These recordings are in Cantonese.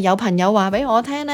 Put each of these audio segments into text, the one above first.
有朋友話俾我聽呢，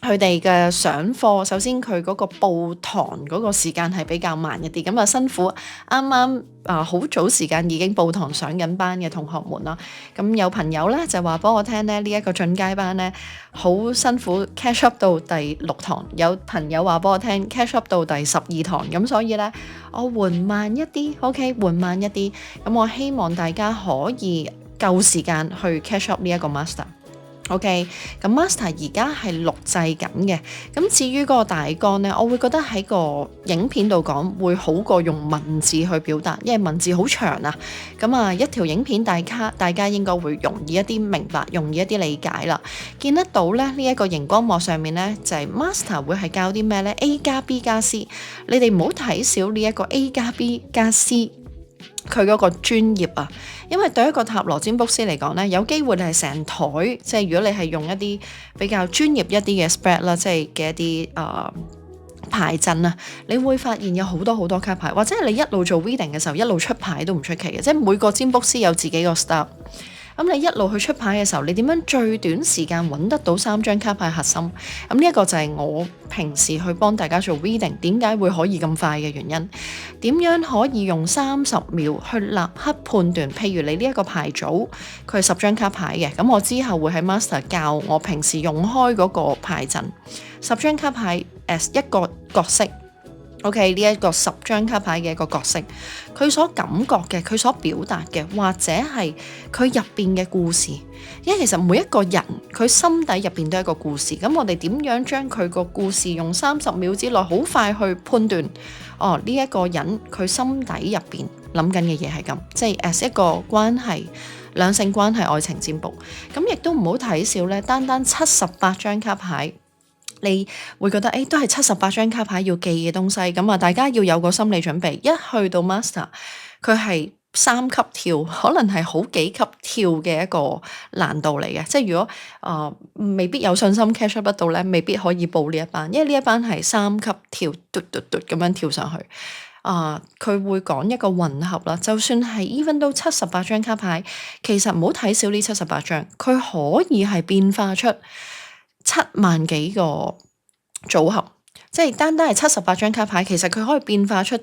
佢哋嘅上課，首先佢嗰個報堂嗰個時間係比較慢一啲，咁啊辛苦啱啱好早時間已經報堂上緊班嘅同學們啦。咁有朋友呢就話俾我聽呢，呢一個進階班呢好辛苦 catch up 到第6堂，有朋友話俾我聽 catch up 到第12堂，咁所以呢，我緩慢一啲，OK， 緩慢一啲，咁我希望大家可以夠時間去 catch up 呢一個 master。OK， 咁 master 而家係錄製緊嘅，咁至於嗰個大綱呢，我會覺得喺個影片度講會好過用文字去表達，因為文字好長啊，咁啊一條影片大家應該會容易一啲明白，容易一啲理解啦。見得到咧呢一個熒光幕上面呢，就係 master 會係教啲咩呢？ A 加 B 加 C， 你哋唔好睇少呢一個 A 加 B 加 C。佢嗰個專業啊，因為對一個塔羅占卜師嚟講呢，有機會你係成台，即係如果你係用一啲比較專業一啲嘅 spread 啦，即係嘅一啲牌陣啊，你會發現有好多卡牌，或者係你一路做 reading 嘅時候一路出牌都唔出奇嘅，即係每個占卜師有自己個 style。咁你一路去出牌嘅時候，你點樣最短時間揾得到3張卡牌核心？咁呢一個就係我平時去幫大家做 reading 點解會可以咁快嘅原因。點樣可以用30秒去立刻判斷？譬如你呢一個牌組，佢係10張卡牌嘅，咁我之後會喺 master 教我平時用開嗰個牌陣，10張卡牌 as 一個角色。OK， 呢一個10張卡牌嘅一個角色，佢所感覺嘅，佢所表達嘅，或者係佢入邊嘅故事。因為其實每一個人佢心底入邊都係一個故事，咁我哋點樣將佢個故事用30秒之內好快去判斷？哦，呢一個人佢心底入邊諗緊嘅嘢係咁，即係 as 一個關係、兩性關係、愛情占卜。咁亦都唔好睇少咧，單78張卡牌。你會覺得都係78張卡牌要記嘅東西，咁啊大家要有個心理準備，一去到 master 佢係3級跳，可能係好幾級跳嘅一個難度嚟嘅，即係如果未必有信心 catch up 得到咧，未必可以報呢一班，因為呢一班係3級跳，嘟嘟嘟咁樣跳上去。佢會講一個混合啦，就算係 even 到78張卡牌，其實唔好睇少呢78張，佢可以係變化出7萬幾個組合，即係單係78張卡牌，其實佢可以變化出7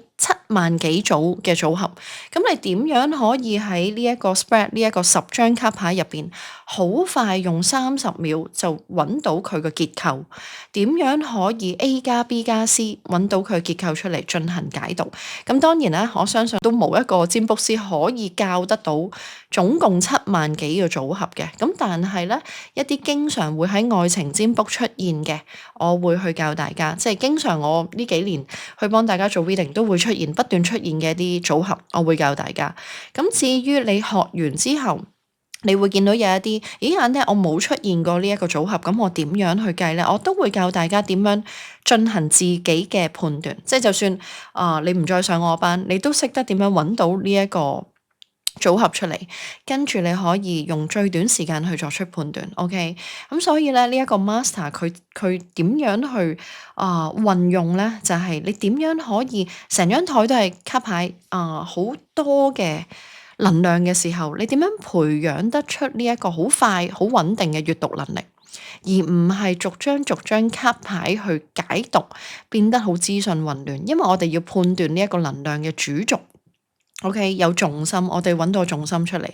萬幾組嘅組合。咁你點樣可以喺呢一個 spread 呢一個10張卡牌入邊，好快用30秒就揾到佢嘅結構？點樣可以 A 加 B 加 C 揾到佢結構出嚟進行解讀？咁當然啦，我相信都冇一個占卜師可以教得到總共7萬幾個組合嘅。咁但係呢，一啲經常會喺愛情占卜出現嘅，我會去教大家，即係經常我呢幾年去幫大家做 reading 都會出現不斷出現嘅一啲組合，我會教大家。咁至於你學完之後，你會見到有一啲，眼呢我冇出現過呢一個組合，咁我點樣去計呢？我都會教大家點樣進行自己嘅判斷，即係就算你唔再上我班，你都識得點樣揾到呢一個組合出嚟，跟住你可以用最短時間去作出判斷。OK，咁所以咧呢一個 master 佢點樣去運用呢？就係你點樣可以成張台都係卡牌好多嘅能量嘅時候，你點樣培養得出呢一個好快好穩定嘅閱讀能力，而唔係逐張卡牌去解讀，變得好資訊混亂。因為我哋要判斷呢一個能量嘅主軸。OK， 有重心，我哋揾到重心出嚟。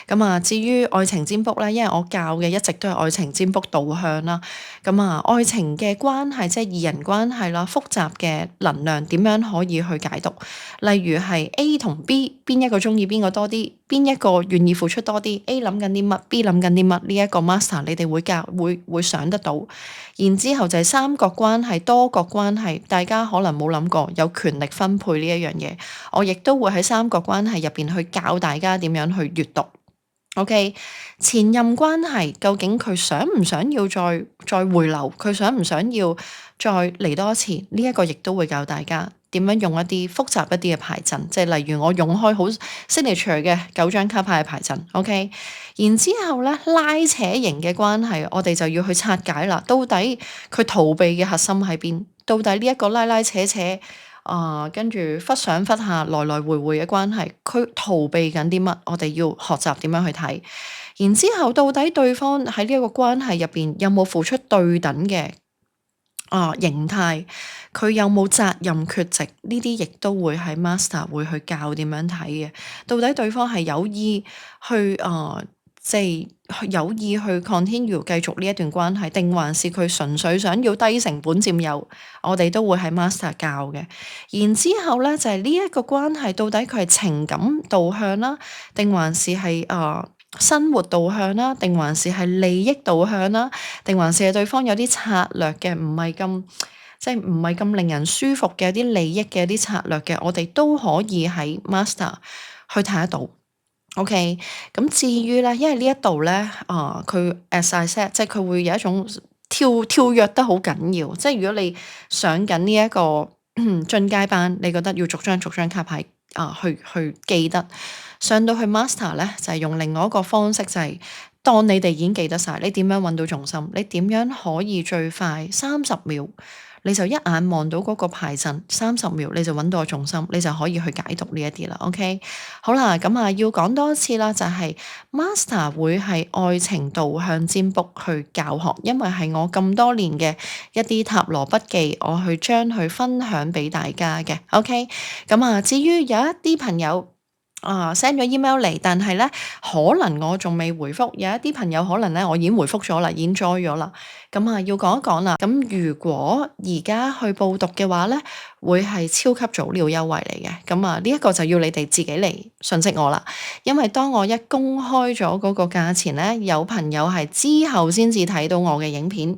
咁啊，至於愛情占卜咧，因為我教嘅一直都係愛情占卜導向啦。咁啊，愛情嘅關係即係二人關係啦，複雜嘅能量點樣可以去解讀？例如係 A 同 B 邊一個中意邊個多啲，邊一個願意付出多啲 ？A 諗緊啲乜？B 諗緊啲乜？呢一個 master 你哋會教會想得到。然之後就係三角關係、多角關係，大家可能冇諗過有權力分配呢一樣嘢。我亦都會喺三角關係入邊去教大家點樣去閱讀。OK， 前任關係究竟佢想唔想要再回流？佢想唔想要再嚟多一次？呢一個亦都會教大家點樣用一啲複雜一啲嘅牌陣，即係例如我用開好 signature 嘅9張卡牌嘅牌陣。OK， 然之後咧拉扯型嘅關係，我哋就要去拆解啦。到底佢逃避嘅核心喺邊？到底呢一個拉拉扯扯跟住忽上忽下，來來回回嘅關係，佢逃避緊啲乜？我哋要學習點樣去睇。然之後，到底對方喺呢一個關係入邊有冇付出對等嘅形態？佢有冇責任缺席？呢啲亦都會喺 master 會去教點樣睇嘅。到底對方係有意去即係有意去 continue 繼續呢一段關係，定還是佢純粹想要低成本佔有？我哋都會喺 master 教嘅。然之後咧，就係呢一個關係到底佢係情感導向啦，定還是係生活導向啦，定還是係利益導向啦，定還是係對方有啲策略嘅，唔係咁即係唔係咁令人舒服嘅啲利益嘅啲策略嘅，我哋都可以喺 master 去睇得到。OK，咁至於咧，因為呢一度咧，佢 as I said，即係佢會有一種跳躍得好緊要。即係如果你上緊呢一個進階班，你覺得要逐張卡牌去記得，上到去 master 咧，就係用另外一個方式，就係當你哋已經記得晒，你點樣揾到重心？你點樣可以最快30秒？你就一眼望到嗰個牌陣30秒，你就揾到個重心，你就可以去解讀呢一啲啦。OK，好啦，咁要講多一次啦，就係 Master 會係愛情導向占卜去教學，因為係我咁多年嘅一啲塔羅筆記，我去將佢分享俾大家嘅。OK，咁至於有一啲朋友send 咗 email 嚟，但係咧可能我仲未回覆，有一啲朋友可能咧我已經回覆咗啦，已經 join 咗啦。咁要講一講啦。咁如果而家去報讀嘅話咧，會係超級早鳥優惠嚟嘅。咁呢一個就要你哋自己嚟訊息我啦。因為當我一公開咗嗰個價錢咧，有朋友係之後先至睇到我嘅影片。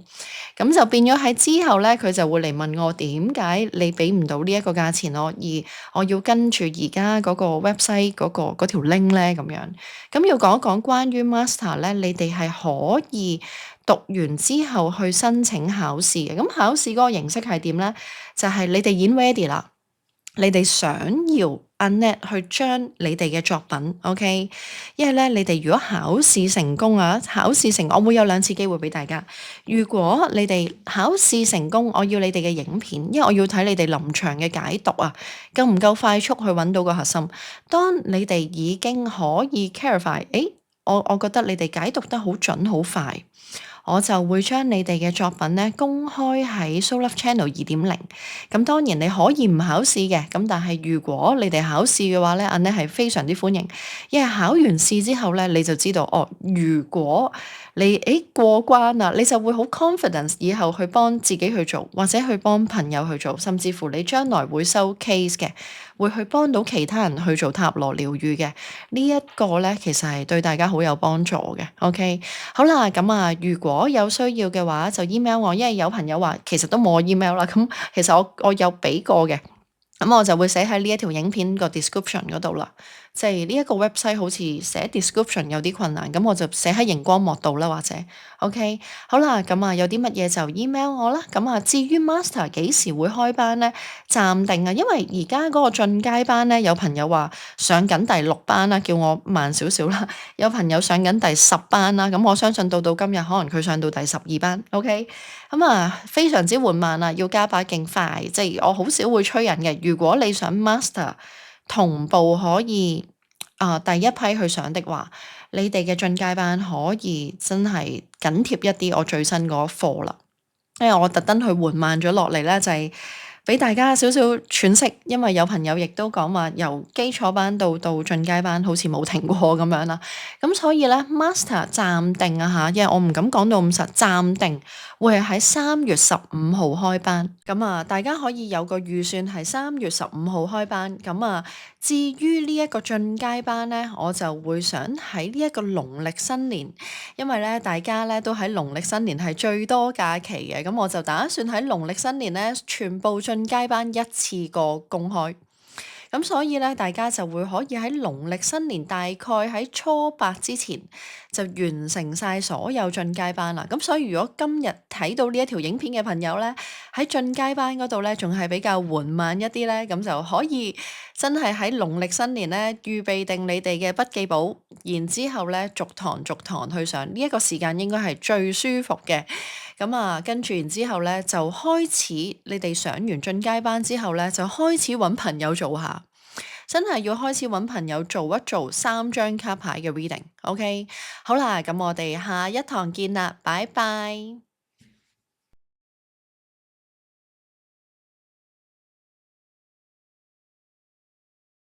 咁就變咗喺之後咧，佢就會嚟問我點解你俾唔到呢一個價錢咯，而我要跟住而家嗰個 website 嗰條 link 咧咁樣。咁要講一講關於 master 咧，你哋係可以讀完之後去申請考試嘅。咁考試嗰個形式係點咧？就係你哋已經 ready 啦，你哋想要Annette 去將你哋嘅作品 OK， 因為咧你哋如果考試成功我會有2次機會俾大家。如果你哋考試成功，我要你哋嘅影片，因為我要睇你哋臨場嘅解讀夠唔夠快速去揾到個核心。當你哋已經可以 clarify， 我覺得你哋解讀得好準好快，我就會將你哋嘅作品咧公開喺 Soul Love Channel 2.0。咁當然你可以唔考試嘅，咁但係如果你哋考試嘅話咧，Annette係非常之歡迎，因為考完試之後咧，你就知道如果你過關啦，你就會好 confidence 以後去幫自己去做，或者去幫朋友去做，甚至乎你將來會收 case 嘅，會去幫到其他人去做塔羅療癒嘅。呢一個咧，其實係對大家好有幫助嘅。OK， 好啦，咁如果有需要嘅話，就 email 我，因為有朋友話其實都冇我 email 啦。咁其實我有俾過嘅，咁我就會寫喺呢一條影片個 description 嗰度啦。即係呢一個 website 好似寫 description 有啲困難，咁我就寫喺熒光幕度啦，或者 OK 好啦。咁有啲乜嘢就 email 我啦。咁至於 master 幾時會開班咧？暫定因為而家嗰個進階班咧，有朋友話上緊第6班啦，叫我慢少少啦。有朋友上緊第10班啦，咁我相信到今日可能佢上到第12班。OK， 非常之緩慢啦，要加把勁快。即係我好少會催人嘅。如果你想 master 同步可以第一批去上的話，你哋嘅進階班可以真係緊貼一啲我最新嗰課啦。因為我特登去緩慢咗落嚟咧，就係俾大家少少喘息。因為有朋友亦都講話由基礎班到進階班好似冇停過咁樣啦。咁所以咧 master 暫定因為我唔敢講到咁實，暫定會係喺3月15號開班。咁大家可以有個預算係3月15號開班。咁至於呢一個進階班咧，我就會想喺呢一個農曆新年，因為咧大家咧都喺農曆新年係最多假期嘅，咁我就打算喺農曆新年咧全部進階班一次過公開。咁所以咧，大家就會可以喺農曆新年大概喺初8之前就完成晒所有進階班啦。咁所以如果今日睇到呢一條影片嘅朋友咧，喺進階班嗰度咧仲係比較緩慢一啲咧，咁就可以真係喺農曆新年咧預備定你哋嘅筆記簿，然之後咧逐堂去上，呢一個時間應該係最舒服嘅。咁啊，跟住然之後咧，就開始你哋上完進階班之後咧，就開始揾朋友做下，真係要開始揾朋友做一做3張卡牌嘅 reading。OK，好啦，咁我哋下一堂見啦，拜拜。